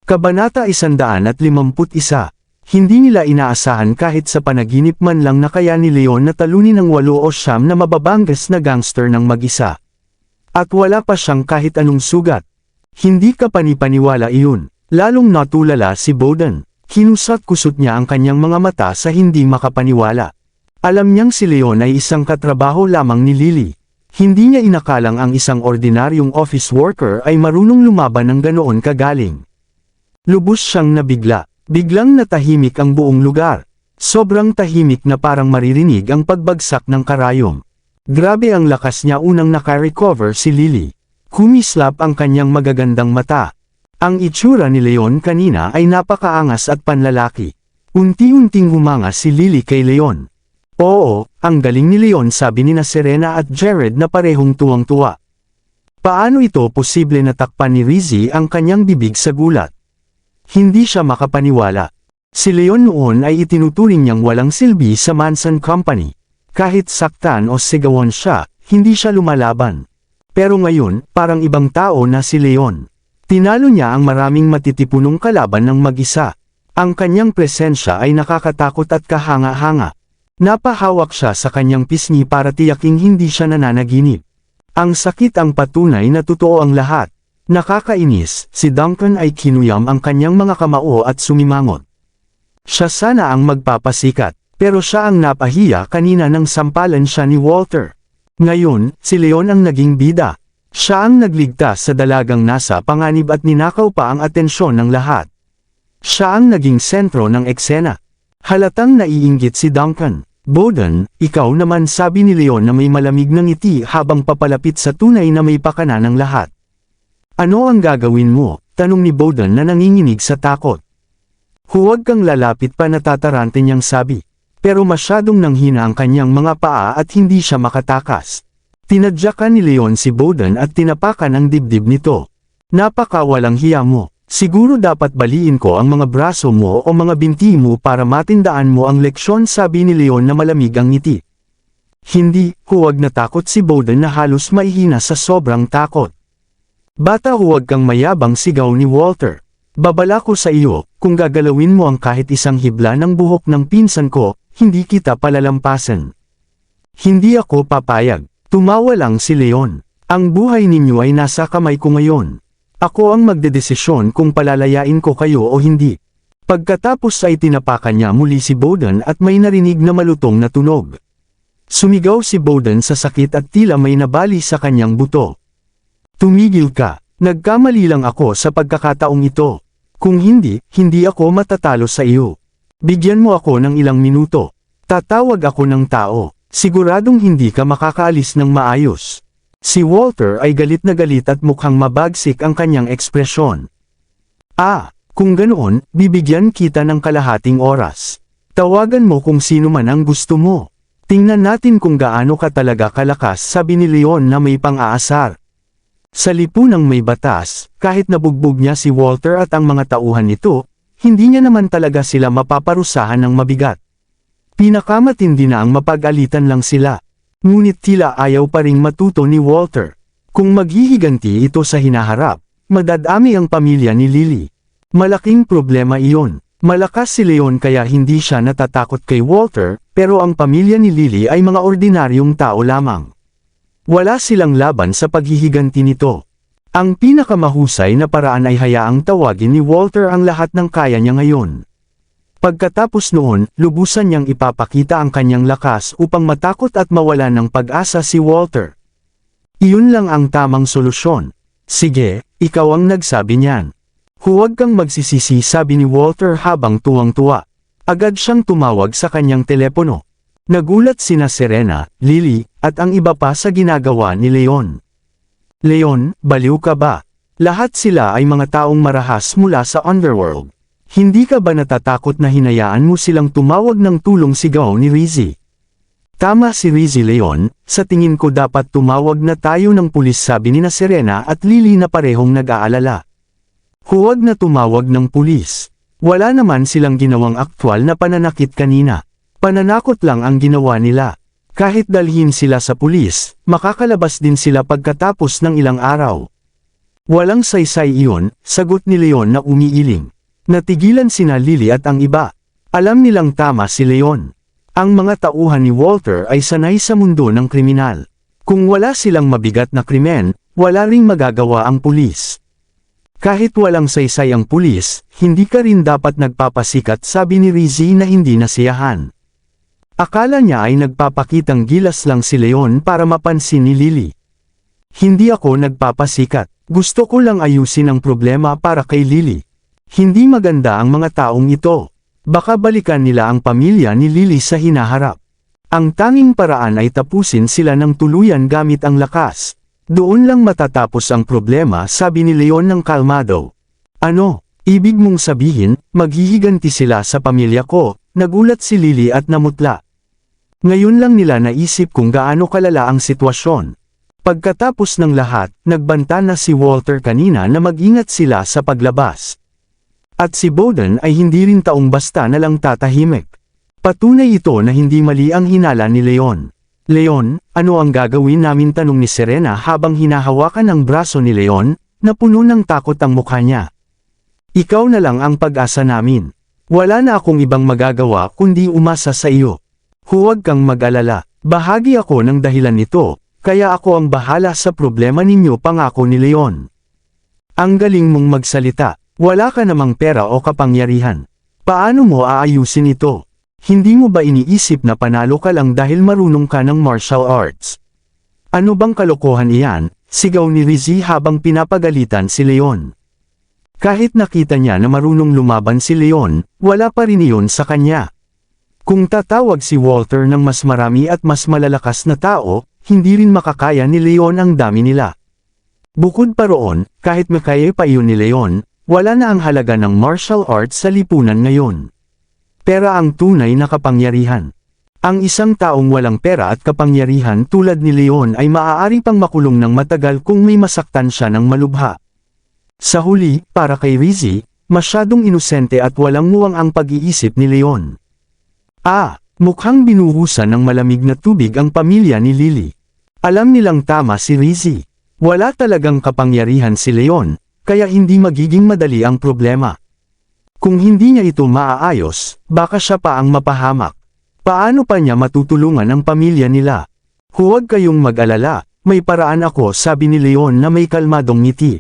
Kabanata 151. Hindi nila inaasahan kahit sa panaginip man lang na kaya ni Leon na talunin ng 8 o 9 na mababanggas na gangster ng mag-isa. At wala pa siyang kahit anong sugat. Hindi ka panipaniwala iyon. Lalong natulala si Bowden. Kinusat-kusot niya ang kanyang mga mata sa hindi makapaniwala. Alam niyang si Leon ay isang katrabaho lamang ni Lily. Hindi niya inakalang ang isang ordinaryong office worker ay marunong lumaban ng ganoon kagaling. Lubos siyang nabigla. Biglang natahimik ang buong lugar. Sobrang tahimik na parang maririnig ang pagbagsak ng karayom. Grabe ang lakas niya unang nakarecover si Lily. Kumislap ang kanyang magagandang mata. Ang itsura ni Leon kanina ay napakaangas at panlalaki. Unti-unting humanga si Lily kay Leon. Oo, ang galing ni Leon, sabi ni na Serena at Jared na parehong tuwang-tuwa. Paano ito posible? Natakpan ni Rizzy ang kanyang bibig sa gulat. Hindi siya makapaniwala. Si Leon noon ay itinuturing niyang walang silbi sa Manson Company. Kahit saktan o sigawan siya, hindi siya lumalaban. Pero ngayon, parang ibang tao na si Leon. Tinalo niya ang maraming matitipunong kalaban ng mag-isa. Ang kanyang presensya ay nakakatakot at kahanga-hanga. Napahawak siya sa kanyang pisngi para tiyaking hindi siya nananaginip. Ang sakit ang patunay na totoo ang lahat. Nakakainis, si Duncan ay kinuyam ang kanyang mga kamao at sumimangot. Siya sana ang magpapasikat, pero siya ang napahiya kanina nang sampalan siya ni Walter. Ngayon, si Leon ang naging bida. Siya ang nagligtas sa dalagang nasa panganib at ninakaw pa ang atensyon ng lahat. Siya ang naging sentro ng eksena. Halatang naiinggit si Duncan. Bowden, ikaw naman, sabi ni Leon na may malamig na ngiti habang papalapit sa tunay na may pakana ng lahat. Ano ang gagawin mo? Tanong ni Bowden na nanginginig sa takot. Huwag kang lalapit pa, natatarante niyang sabi. Pero masyadong nanghina ang kanyang mga paa at hindi siya makatakas. Tinadyakan ni Leon si Bowden at tinapakan ang dibdib nito. Napakawalang hiya mo. Siguro dapat baliin ko ang mga braso mo o mga binti mo para matindaan mo ang leksyon, sabi ni Leon na malamig ang ngiti. Hindi, huwag, natakot si Bowden na halos maihina sa sobrang takot. Bata, huwag kang mayabang, sigaw ni Walter. Babala ko sa iyo, kung gagalawin mo ang kahit isang hibla ng buhok ng pinsan ko, hindi kita palalampasan. Hindi ako papayag. Tumawa lang si Leon. Ang buhay ninyo ay nasa kamay ko ngayon. Ako ang magdedesisyon kung palalayain ko kayo o hindi. Pagkatapos ay tinapakan niya muli si Bowden at may narinig na malutong na tunog. Sumigaw si Bowden sa sakit at tila may nabali sa kanyang buto. Tumigil ka. Nagkamali lang ako sa pagkakataong ito. Kung hindi, hindi ako matatalo sa iyo. Bigyan mo ako ng ilang minuto. Tatawag ako ng tao. Siguradong hindi ka makakaalis ng maayos. Si Walter ay galit na galit at mukhang mabagsik ang kanyang ekspresyon. Kung ganoon, bibigyan kita ng kalahating oras. Tawagan mo kung sino man ang gusto mo. Tingnan natin kung gaano ka talaga kalakas, sabi ni Leon na may pang-aasar. Sa lipunang may batas, kahit nabugbog niya si Walter at ang mga tauhan nito, hindi niya naman talaga sila mapaparusahan ng mabigat. Pinakamatindi na ang mapag-alitan lang sila. Ngunit tila ayaw pa ring matuto ni Walter. Kung maghihiganti ito sa hinaharap, madadami ang pamilya ni Lily. Malaking problema iyon. Malakas si Leon kaya hindi siya natatakot kay Walter, pero ang pamilya ni Lily ay mga ordinaryong tao lamang. Wala silang laban sa paghihiganti nito. Ang pinakamahusay na paraan ay hayaang tawagin ni Walter ang lahat ng kaya niya ngayon. Pagkatapos noon, lubusan niyang ipapakita ang kanyang lakas upang matakot at mawalan ng pag-asa si Walter. Iyon lang ang tamang solusyon. Sige, ikaw ang nagsabi niyan. Huwag kang magsisisi, sabi ni Walter habang tuwang-tuwa. Agad siyang tumawag sa kanyang telepono. Nagulat sina Serena, Lily, at ang iba pa sa ginagawa ni Leon. Leon, baliw ka ba? Lahat sila ay mga taong marahas mula sa underworld. Hindi ka ba natatakot na hinayaan mo silang tumawag ng tulong, sigaw ni Rizzy? Tama si Rizzy, Leon, sa tingin ko dapat tumawag na tayo ng pulis, sabi ni na Serena at Lily na parehong nag-aalala. Huwag na tumawag ng pulis. Wala naman silang ginawang aktwal na pananakit kanina. Pananakot lang ang ginawa nila. Kahit dalhin sila sa pulis, makakalabas din sila pagkatapos ng ilang araw. Walang saysay iyon, sagot ni Leon na umiiling. Natigilan sina Lily at ang iba. Alam nilang tama si Leon. Ang mga tauhan ni Walter ay sanay sa mundo ng kriminal. Kung wala silang mabigat na krimen, wala ring magagawa ang pulis. Kahit walang saysay ang pulis, hindi ka rin dapat nagpapasikat, sabi ni Rizzy na hindi nasiyahan. Akala niya ay nagpapakitang gilas lang si Leon para mapansin ni Lily. Hindi ako nagpapasikat. Gusto ko lang ayusin ang problema para kay Lily. Hindi maganda ang mga taong ito. Baka balikan nila ang pamilya ni Lily sa hinaharap. Ang tanging paraan ay tapusin sila ng tuluyan gamit ang lakas. Doon lang matatapos ang problema, sabi ni Leon ng kalmado. Ano, ibig mong sabihin, maghihiganti sila sa pamilya ko? Nagulat si Lily at namutla. Ngayon lang nila naisip kung gaano kalala ang sitwasyon. Pagkatapos ng lahat, nagbanta na si Walter kanina na mag-ingat sila sa paglabas. At si Bowden ay hindi rin taong basta na lang tatahimik. Patunay ito na hindi mali ang hinala ni Leon. Leon, ano ang gagawin namin, tanong ni Serena habang hinahawakan ang braso ni Leon, na puno ng takot ang mukha niya. Ikaw na lang ang pag-asa namin. Wala na akong ibang magagawa kundi umasa sa iyo. Huwag kang mag-alala, bahagi ako ng dahilan nito, kaya ako ang bahala sa problema ninyo, pangako ni Leon. Ang galing mong magsalita, wala ka namang pera o kapangyarihan. Paano mo aayusin ito? Hindi mo ba iniisip na panalo ka lang dahil marunong ka ng martial arts? Ano bang kalokohan iyan? Sigaw ni Rizzy habang pinapagalitan si Leon. Kahit nakita niya na marunong lumaban si Leon, wala pa rin iyon sa kanya. Kung tatawag si Walter ng mas marami at mas malalakas na tao, hindi rin makakaya ni Leon ang dami nila. Bukod pa roon, kahit makaya pa iyon ni Leon, wala na ang halaga ng martial arts sa lipunan ngayon. Pera ang tunay na kapangyarihan. Ang isang taong walang pera at kapangyarihan tulad ni Leon ay maaari pang makulong ng matagal kung may masaktan siya ng malubha. Sa huli, para kay Rizzy, masyadong inosente at walang muwang ang pag-iisip ni Leon. Mukhang binuhusan ng malamig na tubig ang pamilya ni Lily. Alam nilang tama si Rizzy. Wala talagang kapangyarihan si Leon, kaya hindi magiging madali ang problema. Kung hindi niya ito maaayos, baka siya pa ang mapahamak. Paano pa niya matutulungan ang pamilya nila? Huwag kayong mag-alala, may paraan ako, sabi ni Leon na may kalmadong ngiti.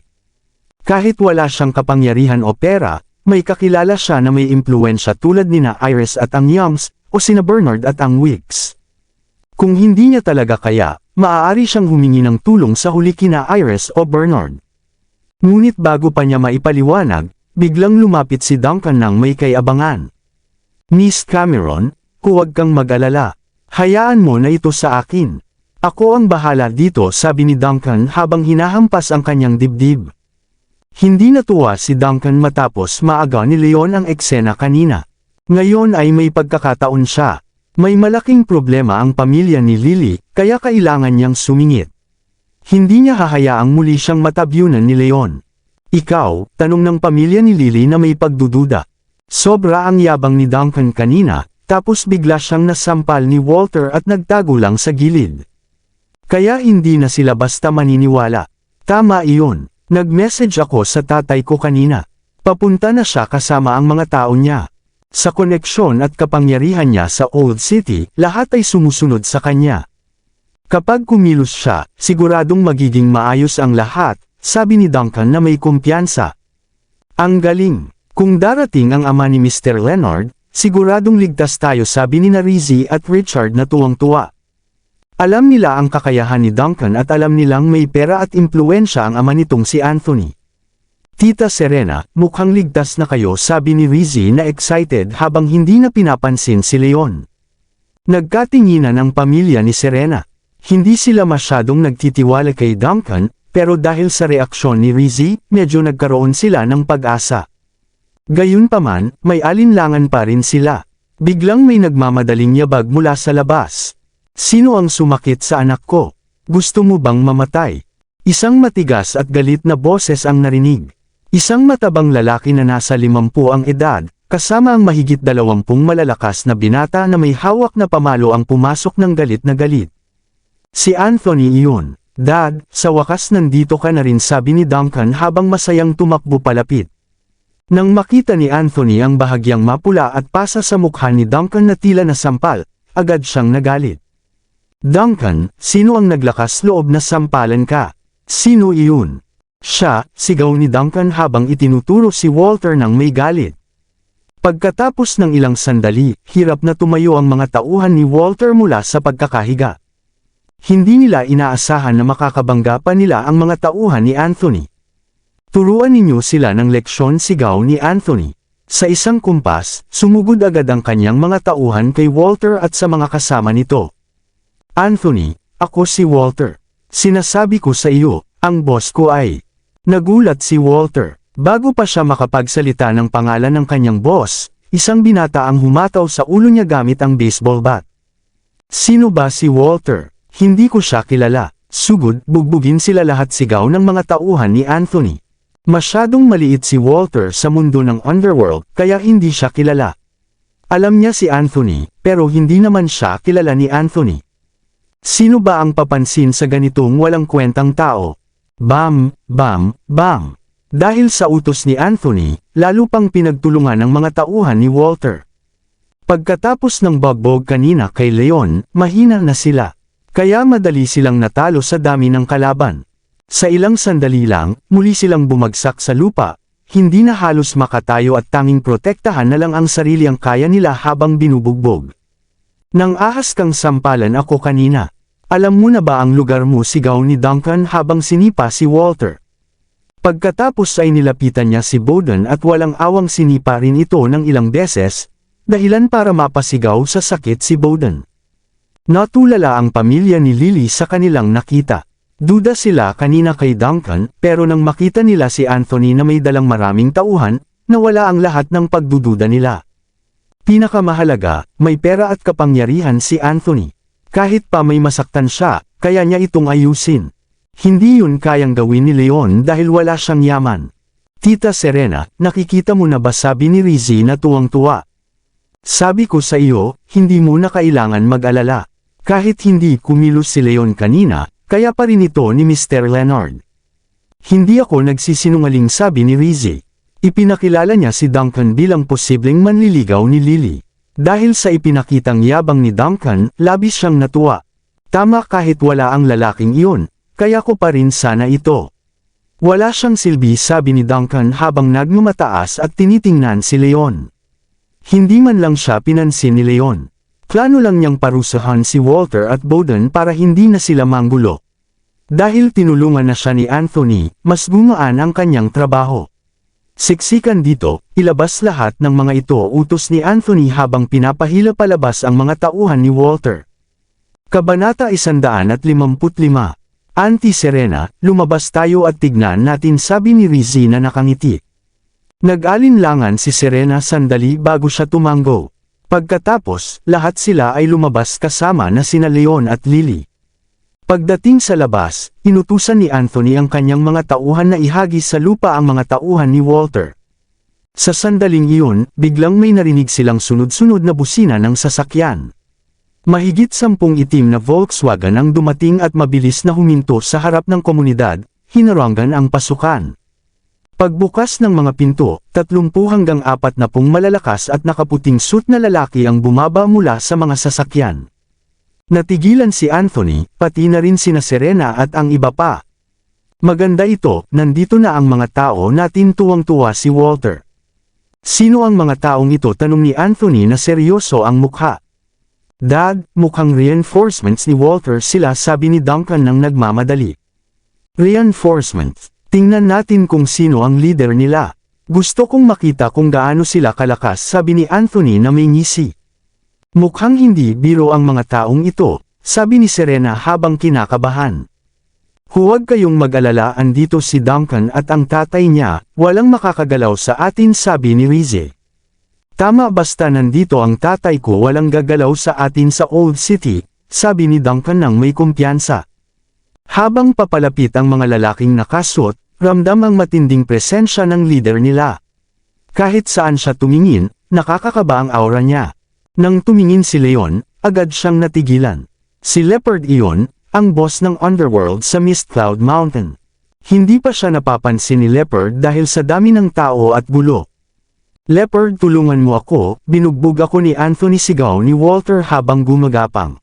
Kahit wala siyang kapangyarihan o pera, may kakilala siya na may impluwensya tulad nina Iris at ang Youngs, o sina Bernard at ang Wicks. Kung hindi niya talaga kaya, maaari siyang humingi ng tulong sa huli kina Iris o Bernard. Ngunit bago pa niya maipaliwanag, biglang lumapit si Duncan ng may kayabangan. Miss Cameron, huwag kang mag-alala. Hayaan mo na ito sa akin. Ako ang bahala dito, sabi ni Duncan habang hinahampas ang kanyang dibdib. Hindi natuwa si Duncan matapos maaga ni Leon ang eksena kanina. Ngayon ay may pagkakataon siya. May malaking problema ang pamilya ni Lily, kaya kailangan niyang sumingit. Hindi niya hahayaang muli siyang matabyunan ni Leon. Ikaw, tanong ng pamilya ni Lily na may pagdududa. Sobra ang yabang ni Duncan kanina, tapos bigla siyang nasampal ni Walter at nagtago lang sa gilid. Kaya hindi na sila basta maniniwala. Tama iyon, nag-message ako sa tatay ko kanina. Papunta na siya kasama ang mga tao niya. Sa koneksyon at kapangyarihan niya sa Old City, lahat ay sumusunod sa kanya. Kapag kumilos siya, siguradong magiging maayos ang lahat, sabi ni Duncan na may kumpiyansa. Ang galing! Kung darating ang ama ni Mr. Leonard, siguradong ligtas tayo, sabi ni Rizzy at Richard na tuwang-tuwa. Alam nila ang kakayahan ni Duncan at alam nilang may pera at impluwensya ang ama nitong si Anthony. Tita Serena, mukhang ligtas na kayo, sabi ni Rizzy na excited habang hindi na pinapansin si Leon. Nagkatinginan ang pamilya ni Serena. Hindi sila masyadong nagtitiwala kay Duncan, pero dahil sa reaksyon ni Rizzy, medyo nagkaroon sila ng pag-asa. Gayunpaman, may alinlangan pa rin sila. Biglang may nagmamadaling yabag mula sa labas. Sino ang sumakit sa anak ko? Gusto mo bang mamatay? Isang matigas at galit na boses ang narinig. Isang matabang lalaki na nasa 50 ang edad, kasama ang mahigit 20 malalakas na binata na may hawak na pamalo ang pumasok ng galit na galit. Si Anthony iyon. Dad, sa wakas nandito ka na rin, sabi ni Duncan habang masayang tumakbo palapit. Nang makita ni Anthony ang bahagyang mapula at pasa sa mukha ni Duncan na tila nasampal, agad siyang nagalit. Duncan, sino ang naglakas loob na sampalan ka? Sino iyon? Siya, sigaw ni Duncan habang itinuturo si Walter ng may galit. Pagkatapos ng ilang sandali, hirap na tumayo ang mga tauhan ni Walter mula sa pagkakahiga. Hindi nila inaasahan na makakabangga pa nila ang mga tauhan ni Anthony. Turuan ninyo sila ng leksyon, sigaw ni Anthony. Sa isang kumpas, sumugod agad ang kanyang mga tauhan kay Walter at sa mga kasama nito. Anthony, ako si Walter. Sinasabi ko sa iyo, ang boss ko ay... Nagulat si Walter. Bago pa siya makapagsalita ng pangalan ng kanyang boss, isang binata ang humataw sa ulo niya gamit ang baseball bat. Sino ba si Walter? Hindi ko siya kilala. Sugod, bugbugin sila lahat, sigaw ng mga tauhan ni Anthony. Masyadong maliit si Walter sa mundo ng underworld, kaya hindi siya kilala. Alam niya si Anthony, pero hindi naman siya kilala ni Anthony. Sino ba ang papansin sa ganitong walang kwentang tao? Bam, bam, bam. Dahil sa utos ni Anthony, lalo pang pinagtulungan ng mga tauhan ni Walter. Pagkatapos ng bagbog kanina kay Leon, mahina na sila. Kaya madali silang natalo sa dami ng kalaban. Sa ilang sandali lang, muli silang bumagsak sa lupa, hindi na halos makatayo at tanging protektahan na lang ang sarili ang kaya nila habang binubugbog. Nang ahas kang sampalan ako kanina. Alam mo na ba ang lugar mo, sigaw ni Duncan habang sinipa si Walter. Pagkatapos ay nilapitan niya si Bowden at walang awang sinipa rin ito ng ilang beses, dahilan para mapasigaw sa sakit si Bowden. Natulala ang pamilya ni Lily sa kanilang nakita. Duda sila kanina kay Duncan, pero nang makita nila si Anthony na may dalang maraming tauhan, nawala ang lahat ng pagdududa nila. Pinakamahalaga, may pera at kapangyarihan si Anthony. Kahit pa may masaktan siya, kaya niya itong ayusin. Hindi yun kayang gawin ni Leon dahil wala siyang yaman. Tita Serena, nakikita mo na ba, sabi ni Rizzy na tuwang-tuwa. Sabi ko sa iyo, hindi mo na kailangan mag-alala. Kahit hindi kumilos si Leon kanina, kaya pa rin ito ni Mr. Leonard. Hindi ako nagsisinungaling, sabi ni Rizzy. Ipinakilala niya si Duncan bilang posibleng manliligaw ni Lily. Dahil sa ipinakitang yabang ni Duncan, labis siyang natuwa. Tama, kahit wala ang lalaking iyon, kaya ko pa rin sana ito. Wala siyang silbi, sabi ni Duncan habang nagmamataas at tinitingnan si Leon. Hindi man lang siya pinansin ni Leon. Plano lang niyang parusahan si Walter at Bowden para hindi na sila manggulo. Dahil tinulungan na siya ni Anthony, mas gumaan ang kanyang trabaho. Siksikan dito, ilabas lahat ng mga ito, utos ni Anthony habang pinapahila palabas ang mga tauhan ni Walter. Kabanata 155. Auntie Serena, lumabas tayo at tignan natin, sabi ni Rizzy na nakangiti. Nag-alinlangan si Serena sandali bago siya tumanggo. Pagkatapos, lahat sila ay lumabas kasama na sina Leon at Lily. Pagdating sa labas, inutusan ni Anthony ang kanyang mga tauhan na ihagis sa lupa ang mga tauhan ni Walter. Sa sandaling iyon, biglang may narinig silang sunod-sunod na busina ng sasakyan. Mahigit 10 itim na Volkswagen ang dumating at mabilis na huminto sa harap ng komunidad, hinarangan ang pasukan. Pagbukas ng mga pinto, 30 hanggang 40 malalakas at nakaputing suit na lalaki ang bumaba mula sa mga sasakyan. Natigilan si Anthony, pati na rin sina Serena at ang iba pa. Maganda ito, nandito na ang mga tao natin, tuwang-tuwa si Walter. Sino ang mga taong ito, tanong ni Anthony na seryoso ang mukha. Dad, mukhang reinforcements ni Walter sila, sabi ni Duncan nang nagmamadali. Reinforcements? Tingnan natin kung sino ang leader nila. Gusto kong makita kung gaano sila kalakas, sabi ni Anthony na may ngisi. Mukhang hindi biro ang mga taong ito, sabi ni Serena habang kinakabahan. Huwag kayong mag-alala, andito si Duncan at ang tatay niya, walang makakagalaw sa atin, sabi ni Rizzy. Tama, basta nandito ang tatay ko, walang gagalaw sa atin sa Old City, sabi ni Duncan nang may kumpiyansa. Habang papalapit ang mga lalaking nakasuot, ramdam ang matinding presensya ng leader nila. Kahit saan siya tumingin, nakakakaba ang aura niya. Nang tumingin si Leon, agad siyang natigilan. Si Leopard iyon, ang boss ng Underworld sa Mist Cloud Mountain. Hindi pa siya napapansin ni Leopard dahil sa dami ng tao at gulo. Leopard, tulungan mo ako, binugbog ako ni Anthony, sigaw ni Walter habang gumagapang.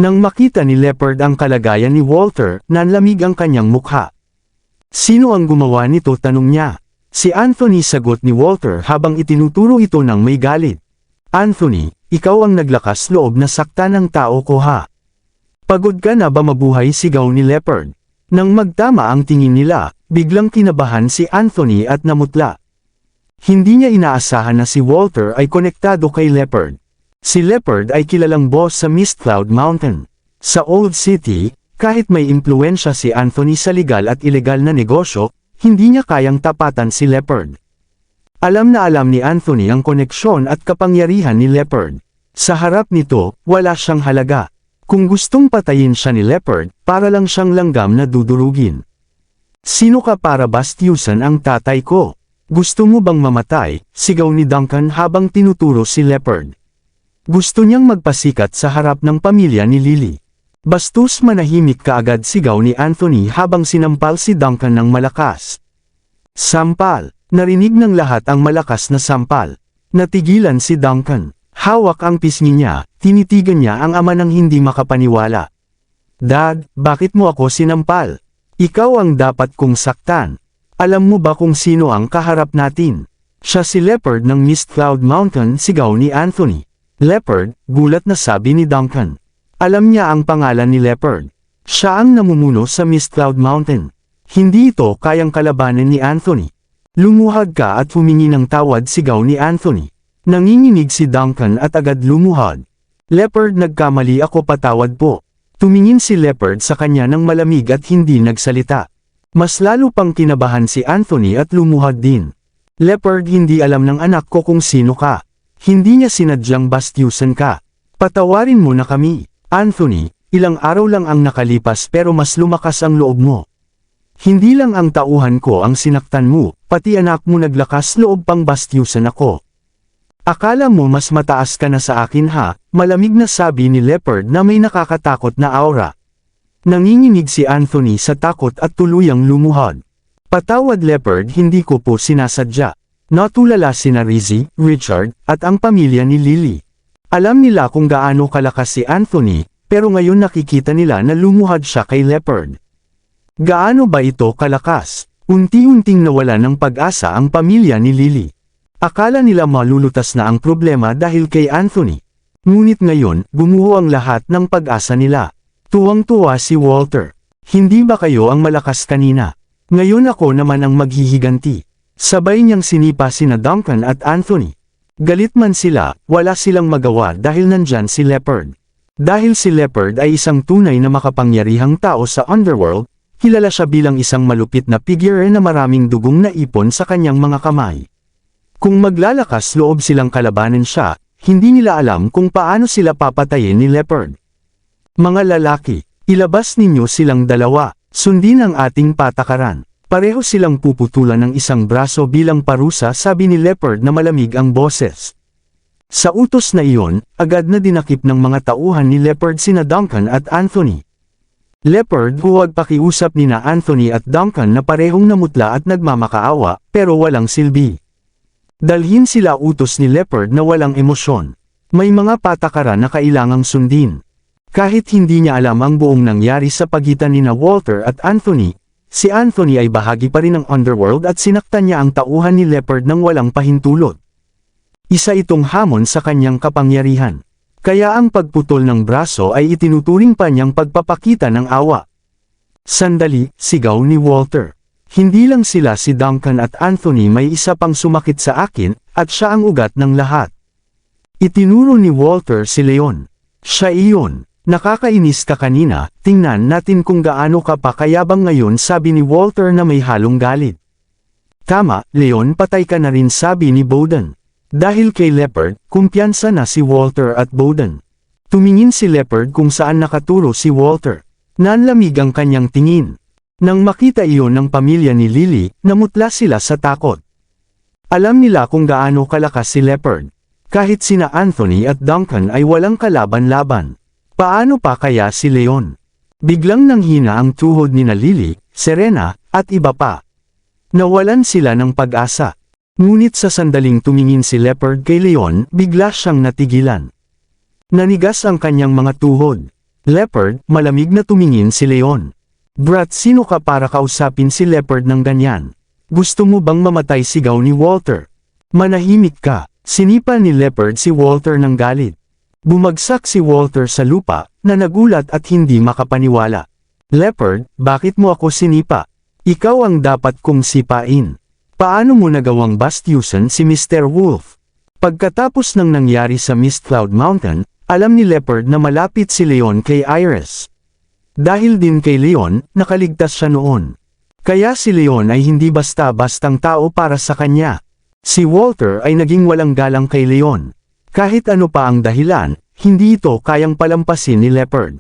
Nang makita ni Leopard ang kalagayan ni Walter, nanlamig ang kanyang mukha. Sino ang gumawa nito, tanong niya. Si Anthony, sagot ni Walter habang itinuturo ito ng may galit. Anthony, ikaw ang naglakas loob na saktan ng tao ko, ha? Pagod ka na ba mabuhay, sigaw ni Leopard. Nang magtama ang tingin nila, biglang kinabahan si Anthony at namutla. Hindi niya inaasahan na si Walter ay konektado kay Leopard. Si Leopard ay kilalang boss sa Mist Cloud Mountain. Sa Old City, kahit may impluensya si Anthony sa legal at ilegal na negosyo, hindi niya kayang tapatan si Leopard. Alam na alam ni Anthony ang koneksyon at kapangyarihan ni Leopard. Sa harap nito, wala siyang halaga. Kung gustong patayin siya ni Leopard, para lang siyang langgam na dudurugin. Sino ka para bastyusan ang tatay ko? Gusto mo bang mamatay? Sigaw ni Duncan habang tinuturo si Leopard. Gusto niyang magpasikat sa harap ng pamilya ni Lily. Bastos, manahimik ka agad, sigaw ni Anthony habang sinampal si Duncan ng malakas. Sampal! Narinig ng lahat ang malakas na sampal. Natigilan si Duncan. Hawak ang pisngi niya, tinitigan niya ang ama ng hindi makapaniwala. Dad, bakit mo ako sinampal? Ikaw ang dapat kong saktan. Alam mo ba kung sino ang kaharap natin? Siya si Leopard ng Mist Cloud Mountain, sigaw ni Anthony. Leopard, gulat na sabi ni Duncan. Alam niya ang pangalan ni Leopard. Siya ang namumuno sa Mist Cloud Mountain. Hindi ito kayang kalabanin ni Anthony. Lumuhad ka at humingi ng tawad, sigaw ni Anthony. Nanginginig si Duncan at agad lumuhad. Leopard, nagkamali ako, patawad po. Tumingin si Leopard sa kanya ng malamig at hindi nagsalita. Mas lalo pang kinabahan si Anthony at lumuhad din. Leopard, hindi alam ng anak ko kung sino ka. Hindi niya sinadyang bastyusan ka. Patawarin mo na kami. Anthony, ilang araw lang ang nakalipas pero mas lumakas ang loob mo. Hindi lang ang tauhan ko ang sinaktan mo, pati anak mo naglakas loob pang bastyusan ako. Akala mo mas mataas ka na sa akin, ha? Malamig na sabi ni Leopard na may nakakatakot na aura. Nanginginig si Anthony sa takot at tuluyang lumuhad. Patawad Leopard, hindi ko po sinasadya. Natulala sina Rizzy, Richard, at ang pamilya ni Lily. Alam nila kung gaano kalakas si Anthony, pero ngayon nakikita nila na lumuhad siya kay Leopard. Gaano ba ito kalakas? Unti-unting nawala ng pag-asa ang pamilya ni Lily. Akala nila malulutas na ang problema dahil kay Anthony. Ngunit ngayon, gumuho ang lahat ng pag-asa nila. Tuwang-tuwa si Walter. Hindi ba kayo ang malakas kanina? Ngayon ako naman ang maghihiganti. Sabay niyang sinipa sina Duncan at Anthony. Galit man sila, wala silang magawa dahil nandyan si Leopard. Dahil si Leopard ay isang tunay na makapangyarihang tao sa Underworld, kilala siya bilang isang malupit na figure na maraming dugong na ipon sa kanyang mga kamay. Kung maglalakas loob silang kalabanin siya, hindi nila alam kung paano sila papatayin ni Leopard. Mga lalaki, ilabas ninyo silang dalawa, sundin ang ating patakaran. Pareho silang puputulan ng isang braso bilang parusa, sabi ni Leopard na malamig ang boses. Sa utos na iyon, agad na dinakip ng mga tauhan ni Leopard sina Duncan at Anthony. Leopard, huwag pakiusap nina Anthony at Duncan na parehong namutla at nagmamakaawa, pero walang silbi. Dalhin sila, utos ni Leopard na walang emosyon. May mga patakaran na kailangang sundin. Kahit hindi niya alam ang buong nangyari sa pagitan nina Walter at Anthony, si Anthony ay bahagi pa rin ng Underworld at sinaktan niya ang tauhan ni Leopard ng walang pahintulot. Isa itong hamon sa kanyang kapangyarihan. Kaya ang pagputol ng braso ay itinuturing pa niyang pagpapakita ng awa. Sandali, sigaw ni Walter. Hindi lang sila, si Duncan at Anthony, may isa pang sumakit sa akin, at siya ang ugat ng lahat. Itinuro ni Walter si Leon. Siya iyon. Nakakainis ka kanina, tingnan natin kung gaano ka pa kayabang ngayon, sabi ni Walter na may halong galit. Tama, Leon, patay ka na rin, sabi ni Bowden. Dahil kay Leopard, kumpiyansa na si Walter at Bowden. Tumingin si Leopard kung saan nakaturo si Walter. Nanlamig ang kanyang tingin. Nang makita iyon ng pamilya ni Lily, namutla sila sa takot. Alam nila kung gaano kalakas si Leopard. Kahit sina Anthony at Duncan ay walang kalaban-laban. Paano pa kaya si Leon? Biglang nanghina ang tuhod ni Lily, Serena, at iba pa. Nawalan sila ng pag-asa. Ngunit sa sandaling tumingin si Leopard kay Leon, bigla siyang natigilan. Nanigas ang kanyang mga tuhod. Leopard, malamig na tumingin si Leon. Brat, sino ka para kausapin si Leopard ng ganyan? Gusto mo bang mamatay, sigaw ni Walter? Manahimik ka. Sinipa ni Leopard si Walter ng galit. Bumagsak si Walter sa lupa, na nagulat at hindi makapaniwala. Leopard, bakit mo ako sinipa? Ikaw ang dapat kong sipain. Paano mo nagawang bastyusan si Mr. Wolf? Pagkatapos ng nangyari sa Mist Cloud Mountain, alam ni Leopard na malapit si Leon kay Iris. Dahil din kay Leon, nakaligtas siya noon. Kaya si Leon ay hindi basta-bastang tao para sa kanya. Si Walter ay naging walang galang kay Leon. Kahit ano pa ang dahilan, hindi ito kayang palampasin ni Leopard.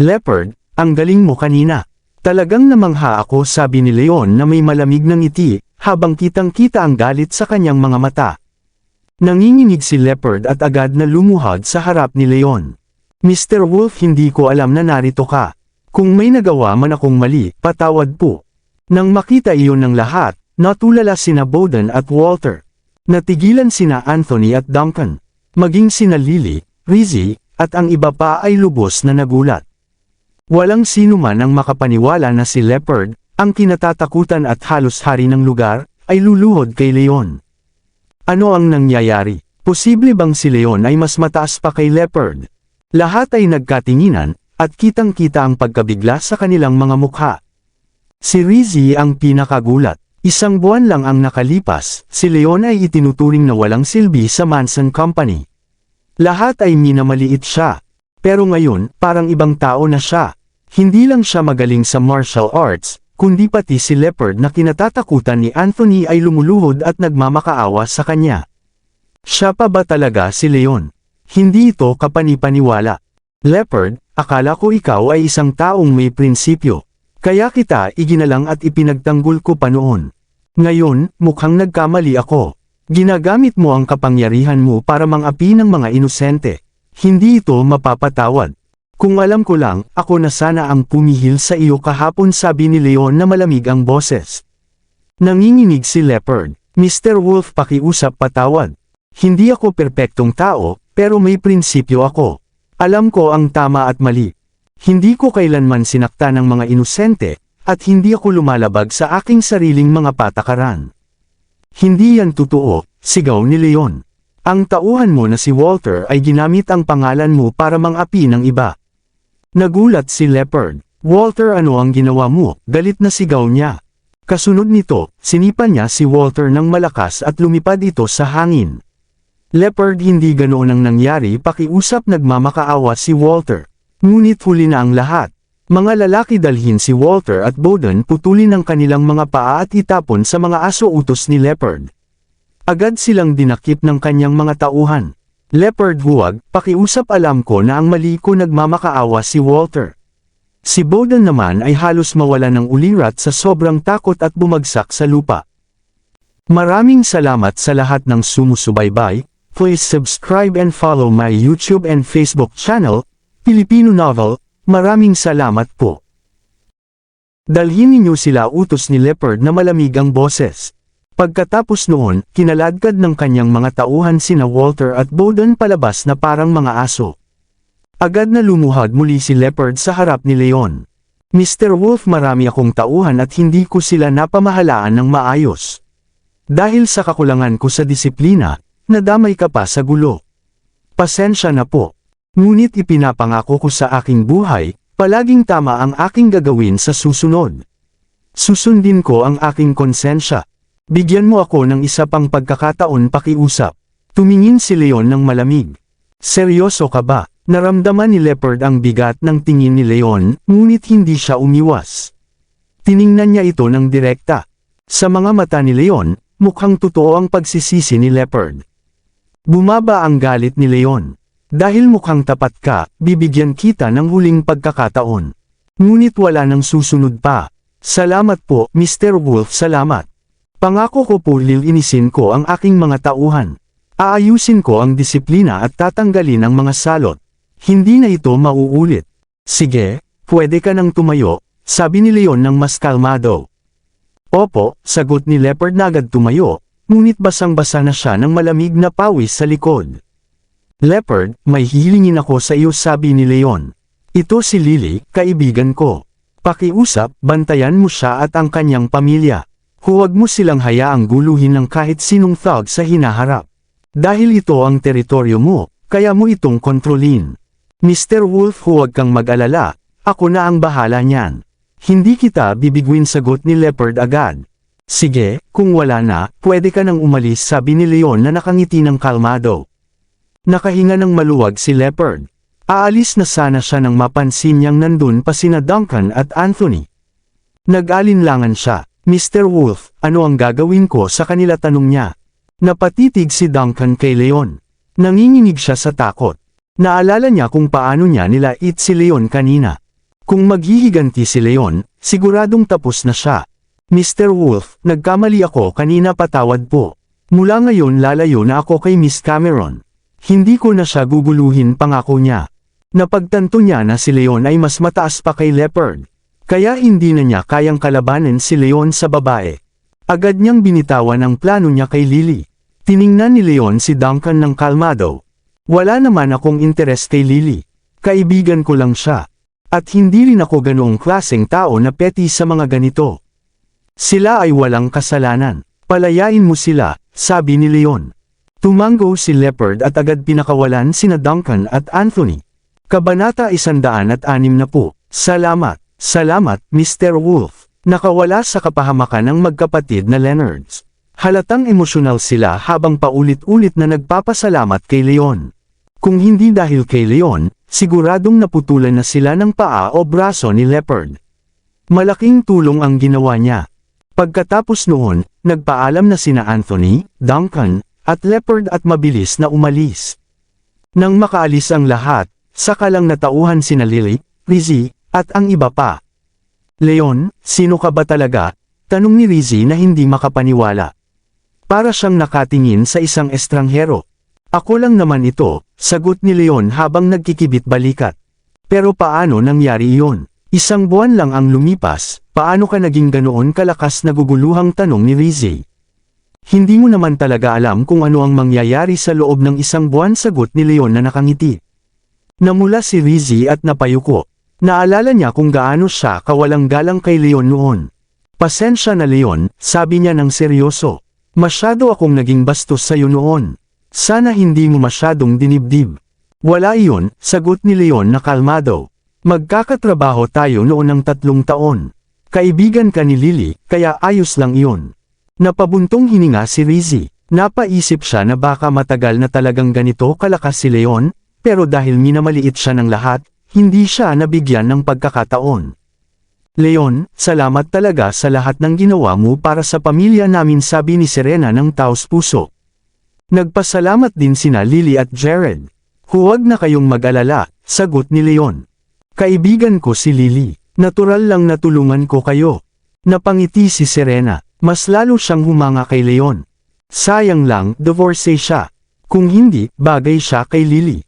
Leopard, ang galing mo kanina. Talagang namangha ako, sabi ni Leon na may malamig na ngiti, habang kitang-kita ang galit sa kanyang mga mata. Nanginginig si Leopard at agad na lumuhad sa harap ni Leon. Mr. Wolf, hindi ko alam na narito ka. Kung may nagawa man akong mali, patawad po. Nang makita iyon ng lahat, natulala sina Bowden at Walter. Natigilan sina Anthony at Duncan. Maging sina Lily, Rizzy, at ang iba pa ay lubos na nagulat. Walang sino man ang makapaniwala na si Leopard, ang kinatatakutan at halos hari ng lugar, ay luluhod kay Leon. Ano ang nangyayari? Posible bang si Leon ay mas mataas pa kay Leopard? Lahat ay nagkatinginan, at kitang-kita ang pagkabigla sa kanilang mga mukha. Si Rizzy ang pinakagulat. Isang buwan lang ang nakalipas, si Leon ay itinuturing na walang silbi sa Manson Company. Lahat ay minamaliit siya. Pero ngayon, parang ibang tao na siya. Hindi lang siya magaling sa martial arts, kundi pati si Leopard na kinatatakutan ni Anthony ay lumuluhod at nagmamakaawa sa kanya. Siya pa ba talaga si Leon? Hindi ito kapanipaniwala. Leopard, akala ko ikaw ay isang taong may prinsipyo. Kaya kita iginalang at ipinagtanggol ko pa noon. Ngayon, mukhang nagkamali ako. Ginagamit mo ang kapangyarihan mo para mangapi ng mga inosente. Hindi ito mapapatawad. Kung alam ko lang, ako na sana ang pumihil sa iyo kahapon, sabi ni Leon na malamig ang boses. Nanginginig si Leopard. Mr. Wolf, pakiusap, patawad. Hindi ako perpektong tao, pero may prinsipyo ako. Alam ko ang tama at mali. Hindi ko kailanman sinakta ng mga inosente, at hindi ako lumalabag sa aking sariling mga patakaran. Hindi yan totoo, sigaw ni Leon. Ang tauhan mo na si Walter ay ginamit ang pangalan mo para mangapi ng iba. Nagulat si Leopard. Walter, ano ang ginawa mo? Galit na sigaw niya. Kasunod nito, sinipa niya si Walter ng malakas at lumipad ito sa hangin. Leopard, hindi ganoon ang nangyari, pakiusap, nagmamakaawa si Walter. Ngunit huli na ang lahat. Mga lalaki, dalhin si Walter at Bowden, putulin ang kanilang mga paa at itapon sa mga aso, utos ni Leopard. Agad silang dinakip ng kanyang mga tauhan. Leopard, huwag, pakiusap, alam ko na ang mali ko, nagmamakaawa si Walter. Si Bowden naman ay halos mawala ng ulirat sa sobrang takot at bumagsak sa lupa. Maraming salamat sa lahat ng sumusubaybay. Please subscribe and follow my YouTube and Facebook channel, Filipino Novel. Maraming salamat po. Dalhin ninyo sila, utos ni Leopard na malamig ang boses. Pagkatapos noon, kinaladkad ng kanyang mga tauhan sina Walter at Bowden palabas na parang mga aso. Agad na lumuhad muli si Leopard sa harap ni Leon. Mr. Wolf, marami akong tauhan at hindi ko sila napamahalaan ng maayos. Dahil sa kakulangan ko sa disiplina, nadamay ka pa sa gulo. Pasensya na po. Ngunit ipinapangako ko sa aking buhay, palaging tama ang aking gagawin sa susunod. Susundin ko ang aking konsensya. Bigyan mo ako ng isa pang pagkakataon, pakiusap. Tumingin si Leon ng malamig. Seryoso ka ba? Naramdaman ni Leopard ang bigat ng tingin ni Leon, ngunit hindi siya umiwas. Tiningnan niya ito ng direkta. Sa mga mata ni Leon, mukhang totoo ang pagsisisi ni Leopard. Bumaba ang galit ni Leon. Dahil mukhang tapat ka, bibigyan kita ng huling pagkakataon. Ngunit wala nang susunod pa. Salamat po, Mr. Wolf, salamat. Pangako ko po, lilinisin ko ang aking mga tauhan. Aayusin ko ang disiplina at tatanggalin ang mga salot. Hindi na ito mauulit. Sige, pwede ka nang tumayo, sabi ni Leon ng mas kalmado. Opo, sagot ni Leopard na agad tumayo, ngunit basang-basa na siya ng malamig na pawis sa likod. Leopard, may hihilingin ako sa iyo, sabi ni Leon. Ito si Lily, kaibigan ko. Pakiusap, bantayan mo siya at ang kanyang pamilya. Huwag mo silang hayaang guluhin ng kahit sinong thug sa hinaharap. Dahil ito ang teritoryo mo, kaya mo itong kontrolin. Mr. Wolf, huwag kang mag-alala, ako na ang bahala niyan. Hindi kita bibiguin, sagot ni Leopard agad. Sige, kung wala na, pwede ka nang umalis, sabi ni Leon na nakangiti ng kalmado. Nakahinga ng maluwag si Leopard. Aalis na sana siya nang mapansin niyang nandun pa sina Duncan at Anthony. Nag-alinlangan siya. Mr. Wolf, ano ang gagawin ko sa kanila, tanong niya. Napatitig si Duncan kay Leon. Nanginginig siya sa takot. Naalala niya kung paano niya nilait si Leon kanina. Kung maghihiganti si Leon, siguradong tapos na siya. Mr. Wolf, nagkamali ako kanina, patawad po. Mula ngayon lalayo na ako kay Miss Cameron. Hindi ko na siya guguluhin, pangako niya. Napagtanto niya na si Leon ay mas mataas pa kay Leopard. Kaya hindi na niya kayang kalabanin si Leon sa babae. Agad niyang binitawan ang plano niya kay Lily. Tiningnan ni Leon si Duncan ng kalmado. Wala naman akong interes kay Lily. Kaibigan ko lang siya. At hindi rin ako ganoong klaseng tao na petty sa mga ganito. Sila ay walang kasalanan. Palayain mo sila, sabi ni Leon. Tumango si Leopard at agad pinakawalan sina Duncan at Anthony. Kabanata 160. Salamat. Salamat, Mr. Wolf. Nakawala sa kapahamakan ng magkapatid na Leonards. Halatang emosyonal sila habang paulit-ulit na nagpapasalamat kay Leon. Kung hindi dahil kay Leon, siguradong naputulan na sila ng paa o braso ni Leopard. Malaking tulong ang ginawa niya. Pagkatapos noon, nagpaalam na sina Anthony, Duncan, at Leopard at mabilis na umalis. Nang makaalis ang lahat, saka lang natauhan sina Lily, Rizzy, at ang iba pa. Leon, sino ka ba talaga? Tanong ni Rizzy na hindi makapaniwala. Para siyang nakatingin sa isang estranghero. Ako lang naman ito, sagot ni Leon habang nagkikibit balikat. Pero paano nangyari iyon? Isang buwan lang ang lumipas, paano ka naging ganoon kalakas, naguguluhang tanong ni Rizzy. Hindi mo naman talaga alam kung ano ang mangyayari sa loob ng isang buwan, sagot ni Leon na nakangiti. Namula si Rizzy at napayuko. Naalala niya kung gaano siya kawalang galang kay Leon noon. Pasensya na Leon, sabi niya ng seryoso. Masyado akong naging bastos sa'yo noon. Sana hindi mo masyadong dinibdib. Wala iyon, sagot ni Leon na kalmado. Magkakatrabaho tayo noon ng 3 taon. Kaibigan ka ni Lily, kaya ayos lang iyon. Napabuntong hininga si Rizzy. Napaisip siya na baka matagal na talagang ganito kalakas si Leon, pero dahil minamaliit siya ng lahat, hindi siya nabigyan ng pagkakataon. Leon, salamat talaga sa lahat ng ginawa mo para sa pamilya namin, sabi ni Serena ng taos puso. Nagpasalamat din sina Lily at Jared. Huwag na kayong mag-alala, sagot ni Leon. Kaibigan ko si Lily. Natural lang na tulungan ko kayo. Napangiti si Serena. Mas lalo siyang humanga kay Leon. Sayang lang, divorcee siya. Kung hindi, bagay siya kay Lily.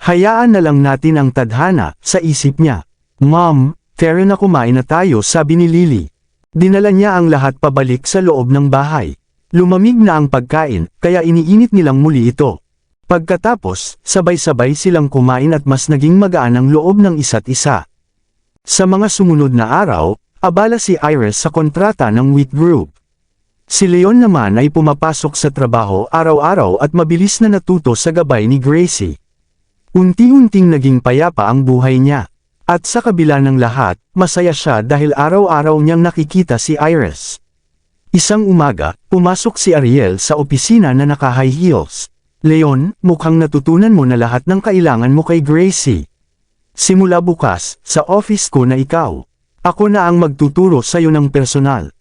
Hayaan na lang natin ang tadhana, sa isip niya. Mom, tara na, kumain na tayo, sabi ni Lily. Dinala niya ang lahat pabalik sa loob ng bahay. Lumamig na ang pagkain, kaya iniinit nilang muli ito. Pagkatapos, sabay-sabay silang kumain at mas naging magaan ang loob ng isa't isa. Sa mga sumunod na araw, abala si Iris sa kontrata ng Wheat Group. Si Leon naman ay pumapasok sa trabaho araw-araw at mabilis na natuto sa gabay ni Gracie. Unti-unting naging payapa ang buhay niya. At sa kabila ng lahat, masaya siya dahil araw-araw niyang nakikita si Iris. Isang umaga, pumasok si Ariel sa opisina na naka-high heels. Leon, mukhang natutunan mo na lahat ng kailangan mo kay Gracie. Simula bukas, sa office ko na ikaw. Ako na ang magtuturo sa'yo ng personal.